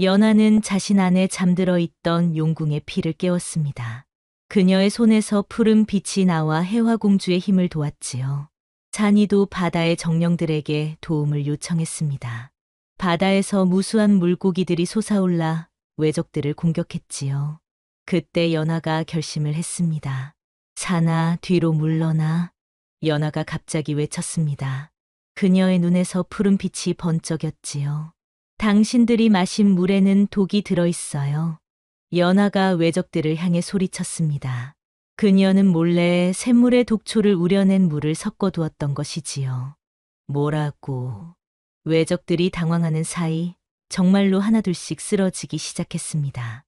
[SPEAKER 2] 연하는 자신 안에 잠들어 있던 용궁의 피를 깨웠습니다. 그녀의 손에서 푸른 빛이 나와 해화공주의 힘을 도왔지요. 잔이도 바다의 정령들에게 도움을 요청했습니다. 바다에서 무수한 물고기들이 솟아올라 외적들을 공격했지요. 그때 연하가 결심을 했습니다. 산아, 뒤로 물러나. 연하가 갑자기 외쳤습니다. 그녀의 눈에서 푸른 빛이 번쩍였지요. 당신들이 마신 물에는 독이 들어있어요. 연하가 외적들을 향해 소리쳤습니다. 그녀는 몰래 샘물의 독초를 우려낸 물을 섞어두었던 것이지요. 뭐라고? 외적들이 당황하는 사이 정말로 하나둘씩 쓰러지기 시작했습니다.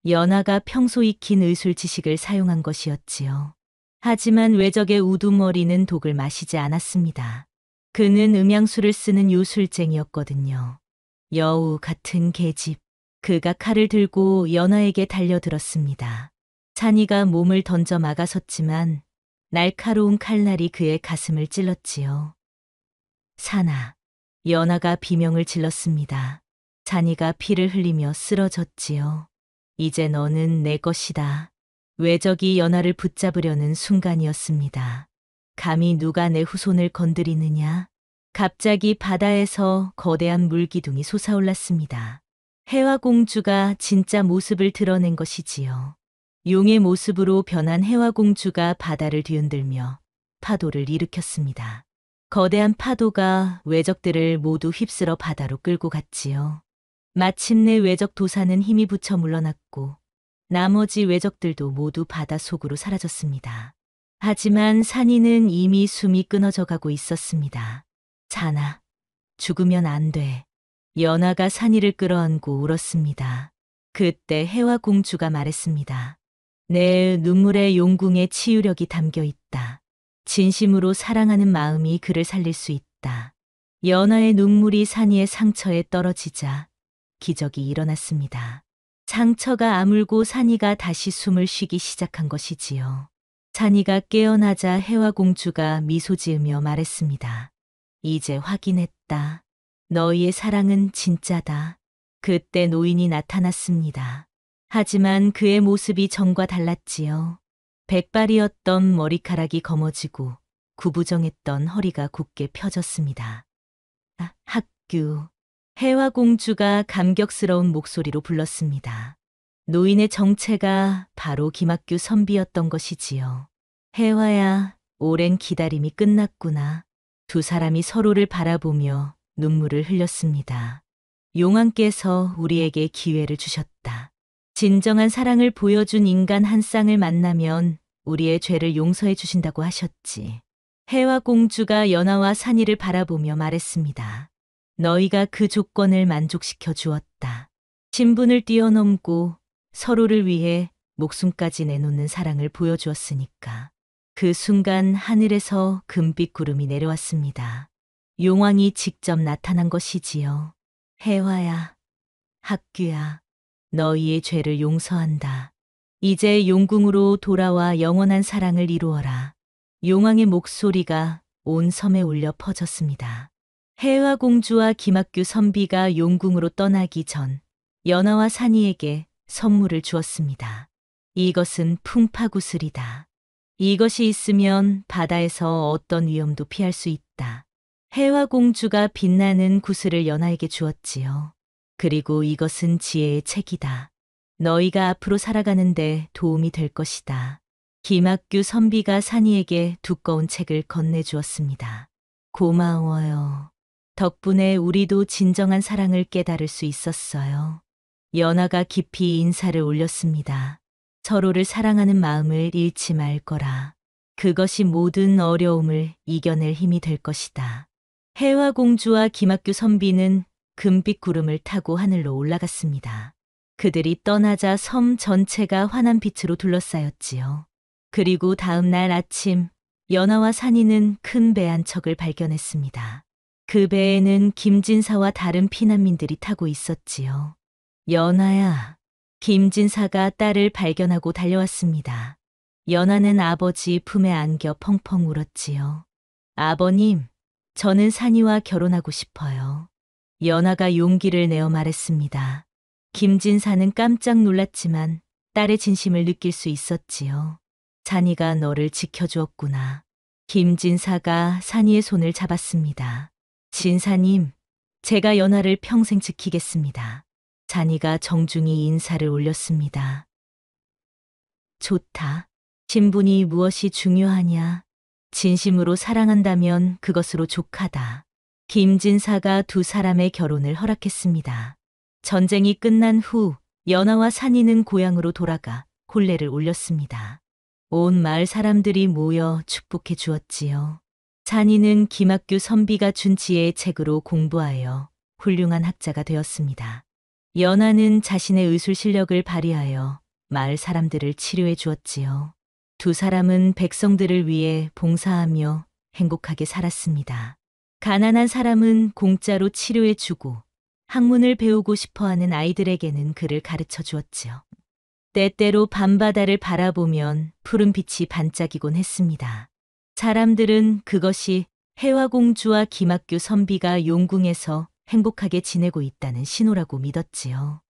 [SPEAKER 2] 연하가 평소 익힌 의술 지식을 사용한 것이었지요. 하지만 외적의 우두머리는 독을 마시지 않았습니다. 그는 음양수를 쓰는 요술쟁이였거든요. 여우 같은 계집. 그가 칼을 들고 연하에게 달려들었습니다. 찬이가 몸을 던져 막아섰지만 날카로운 칼날이 그의 가슴을 찔렀지요. 산아. 연하가 비명을 질렀습니다. 찬이가 피를 흘리며 쓰러졌지요. 이제 너는 내 것이다. 외적이 연하를 붙잡으려는 순간이었습니다. 감히 누가 내 후손을 건드리느냐? 갑자기 바다에서 거대한 물기둥이 솟아올랐습니다. 해화공주가 진짜 모습을 드러낸 것이지요. 용의 모습으로 변한 해화공주가 바다를 뒤흔들며 파도를 일으켰습니다. 거대한 파도가 외적들을 모두 휩쓸어 바다로 끌고 갔지요. 마침내 외적 도사는 힘이 붙여 물러났고 나머지 외적들도 모두 바다 속으로 사라졌습니다. 하지만 산이는 이미 숨이 끊어져 가고 있었습니다. 잔아, 죽으면 안 돼. 연하가 산이를 끌어안고 울었습니다. 그때 해화공주가 말했습니다. 내 눈물에 용궁의 치유력이 담겨 있다. 진심으로 사랑하는 마음이 그를 살릴 수 있다. 연하의 눈물이 산이의 상처에 떨어지자 기적이 일어났습니다. 상처가 아물고 산이가 다시 숨을 쉬기 시작한 것이지요. 산이가 깨어나자 해화공주가 미소 지으며 말했습니다. 이제 확인했다. 너희의 사랑은 진짜다. 그때 노인이 나타났습니다. 하지만 그의 모습이 전과 달랐지요. 백발이었던 머리카락이 검어지고 구부정했던 허리가 굳게 펴졌습니다. 학규. 해화공주가 감격스러운 목소리로 불렀습니다. 노인의 정체가 바로 김학규 선비였던 것이지요. 해화야, 오랜 기다림이 끝났구나. 두 사람이 서로를 바라보며 눈물을 흘렸습니다. 용왕께서 우리에게 기회를 주셨다. 진정한 사랑을 보여준 인간 한 쌍을 만나면 우리의 죄를 용서해 주신다고 하셨지. 해화공주가 연하와 산이를 바라보며 말했습니다. 너희가 그 조건을 만족시켜 주었다. 신분을 뛰어넘고 서로를 위해 목숨까지 내놓는 사랑을 보여주었으니까. 그 순간 하늘에서 금빛 구름이 내려왔습니다. 용왕이 직접 나타난 것이지요. 해화야, 학규야, 너희의 죄를 용서한다. 이제 용궁으로 돌아와 영원한 사랑을 이루어라. 용왕의 목소리가 온 섬에 울려 퍼졌습니다. 해화공주와 김학규 선비가 용궁으로 떠나기 전 연하와 산이에게 선물을 주었습니다. 이것은 풍파구슬이다. 이것이 있으면 바다에서 어떤 위험도 피할 수 있다. 해화공주가 빛나는 구슬을 연하에게 주었지요. 그리고 이것은 지혜의 책이다. 너희가 앞으로 살아가는데 도움이 될 것이다. 김학규 선비가 산이에게 두꺼운 책을 건네주었습니다. 고마워요. 덕분에 우리도 진정한 사랑을 깨달을 수 있었어요. 연하가 깊이 인사를 올렸습니다. 서로를 사랑하는 마음을 잃지 말 거라. 그것이 모든 어려움을 이겨낼 힘이 될 것이다. 해화공주와 김학규 선비는 금빛 구름을 타고 하늘로 올라갔습니다. 그들이 떠나자 섬 전체가 환한 빛으로 둘러싸였지요. 그리고 다음 날 아침, 연하와 산이는 큰 배 한 척을 발견했습니다. 그 배에는 김진사와 다른 피난민들이 타고 있었지요. 연하야, 김진사가 딸을 발견하고 달려왔습니다. 연하는 아버지 품에 안겨 펑펑 울었지요. 아버님, 저는 산이와 결혼하고 싶어요. 연하가 용기를 내어 말했습니다. 김진사는 깜짝 놀랐지만 딸의 진심을 느낄 수 있었지요. 산이가 너를 지켜주었구나. 김진사가 산이의 손을 잡았습니다. 진사님, 제가 연하를 평생 지키겠습니다. 산이가 정중히 인사를 올렸습니다. 좋다. 신분이 무엇이 중요하냐? 진심으로 사랑한다면 그것으로 족하다. 김진사가 두 사람의 결혼을 허락했습니다. 전쟁이 끝난 후 연하와 산이는 고향으로 돌아가 혼례를 올렸습니다. 온 마을 사람들이 모여 축복해 주었지요. 산이는 김학규 선비가 준 지혜의 책으로 공부하여 훌륭한 학자가 되었습니다. 연하는 자신의 의술 실력을 발휘하여 마을 사람들을 치료해 주었지요. 두 사람은 백성들을 위해 봉사하며 행복하게 살았습니다. 가난한 사람은 공짜로 치료해 주고 학문을 배우고 싶어하는 아이들에게는 그를 가르쳐 주었지요. 때때로 밤바다를 바라보면 푸른 빛이 반짝이곤 했습니다. 사람들은 그것이 해화공주와 김학규 선비가 용궁에서 행복하게 지내고 있다는 신호라고 믿었지요.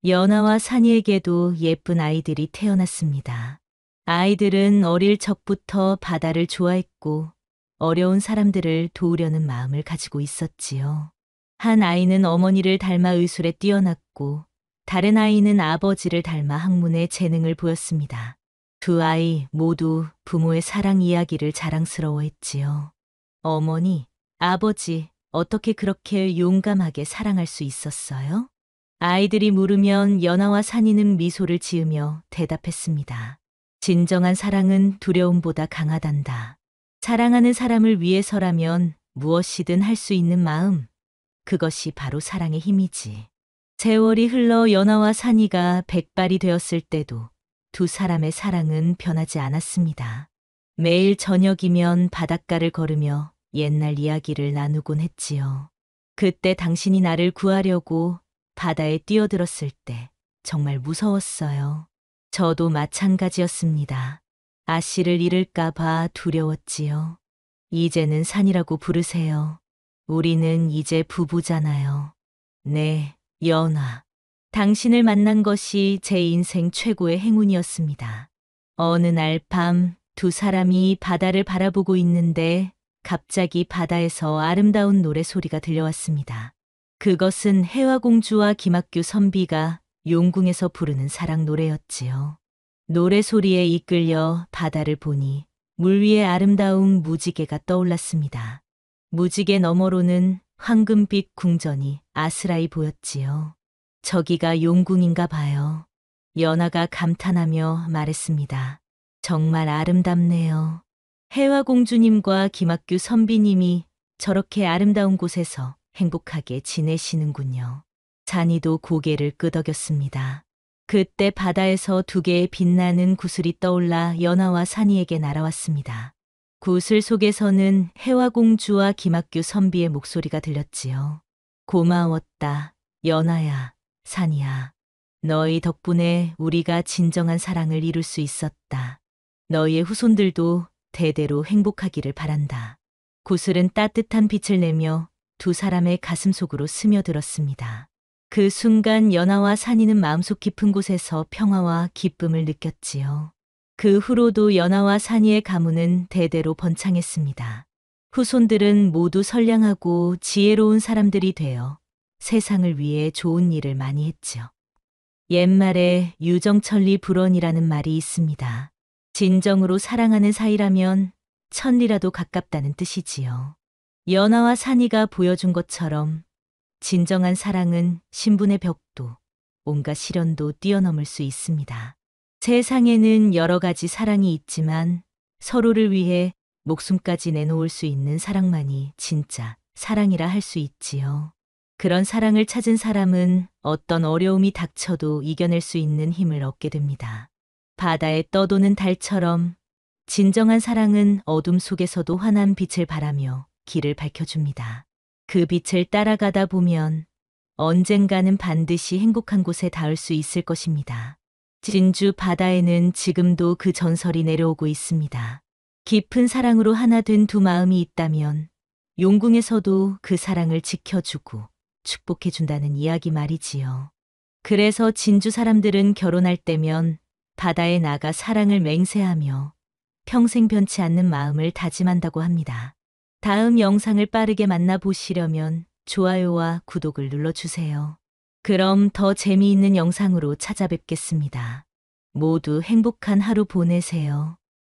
[SPEAKER 2] 연하와 산이에게도 예쁜 아이들이 태어났습니다. 아이들은 어릴 적부터 바다를 좋아했고 어려운 사람들을 도우려는 마음을 가지고 있었지요. 한 아이는 어머니를 닮아 의술에 뛰어났고 다른 아이는 아버지를 닮아 학문에 재능을 보였습니다. 두 아이 모두 부모의 사랑 이야기를 자랑스러워했지요. 어머니, 아버지, 어떻게 그렇게 용감하게 사랑할 수 있었어요? 아이들이 물으면 연하와 산이는 미소를 지으며 대답했습니다. 진정한 사랑은 두려움보다 강하단다. 사랑하는 사람을 위해서라면 무엇이든 할 수 있는 마음, 그것이 바로 사랑의 힘이지. 세월이 흘러 연하와 산이가 백발이 되었을 때도 두 사람의 사랑은 변하지 않았습니다. 매일 저녁이면 바닷가를 걸으며 옛날 이야기를 나누곤 했지요. 그때 당신이 나를 구하려고 바다에 뛰어들었을 때 정말 무서웠어요. 저도 마찬가지였습니다. 아씨를 잃을까봐 두려웠지요. 이제는 산이라고 부르세요. 우리는 이제 부부잖아요. 네, 연하. 당신을 만난 것이 제 인생 최고의 행운이었습니다. 어느 날 밤 두 사람이 바다를 바라보고 있는데 갑자기 바다에서 아름다운 노래 소리가 들려왔습니다. 그것은 해화공주와 김학규 선비가 용궁에서 부르는 사랑 노래였지요. 노래 소리에 이끌려 바다를 보니 물 위에 아름다운 무지개가 떠올랐습니다. 무지개 너머로는 황금빛 궁전이 아스라이 보였지요. 저기가 용궁인가 봐요. 연하가 감탄하며 말했습니다. 정말 아름답네요. 해화공주님과 김학규 선비님이 저렇게 아름다운 곳에서 행복하게 지내시는군요. 잔이도 고개를 끄덕였습니다. 그때 바다에서 두 개의 빛나는 구슬이 떠올라 연하와 산이에게 날아왔습니다. 구슬 속에서는 해화공주와 김학규 선비의 목소리가 들렸지요. 고마웠다, 연하야, 산이야. 너희 덕분에 우리가 진정한 사랑을 이룰 수 있었다. 너희의 후손들도 대대로 행복하기를 바란다. 구슬은 따뜻한 빛을 내며 두 사람의 가슴 속으로 스며들었습니다. 그 순간 연하와 산이는 마음속 깊은 곳에서 평화와 기쁨을 느꼈지요. 그 후로도 연하와 산이의 가문은 대대로 번창했습니다. 후손들은 모두 선량하고 지혜로운 사람들이 되어 세상을 위해 좋은 일을 많이 했지요. 옛말에 유정천리 불원이라는 말이 있습니다. 진정으로 사랑하는 사이라면 천리라도 가깝다는 뜻이지요. 연하와 산이가 보여준 것처럼 진정한 사랑은 신분의 벽도, 온갖 시련도 뛰어넘을 수 있습니다. 세상에는 여러 가지 사랑이 있지만 서로를 위해 목숨까지 내놓을 수 있는 사랑만이 진짜 사랑이라 할 수 있지요. 그런 사랑을 찾은 사람은 어떤 어려움이 닥쳐도 이겨낼 수 있는 힘을 얻게 됩니다. 바다에 떠도는 달처럼 진정한 사랑은 어둠 속에서도 환한 빛을 발하며 길을 밝혀줍니다. 그 빛을 따라가다 보면 언젠가는 반드시 행복한 곳에 닿을 수 있을 것입니다. 진주 바다에는 지금도 그 전설이 내려오고 있습니다. 깊은 사랑으로 하나 된 두 마음이 있다면 용궁에서도 그 사랑을 지켜주고 축복해준다는 이야기 말이지요. 그래서 진주 사람들은 결혼할 때면 바다에 나가 사랑을 맹세하며 평생 변치 않는 마음을 다짐한다고 합니다. 다음 영상을 빠르게 만나보시려면 좋아요와 구독을 눌러주세요. 그럼 더 재미있는 영상으로 찾아뵙겠습니다. 모두 행복한 하루 보내세요.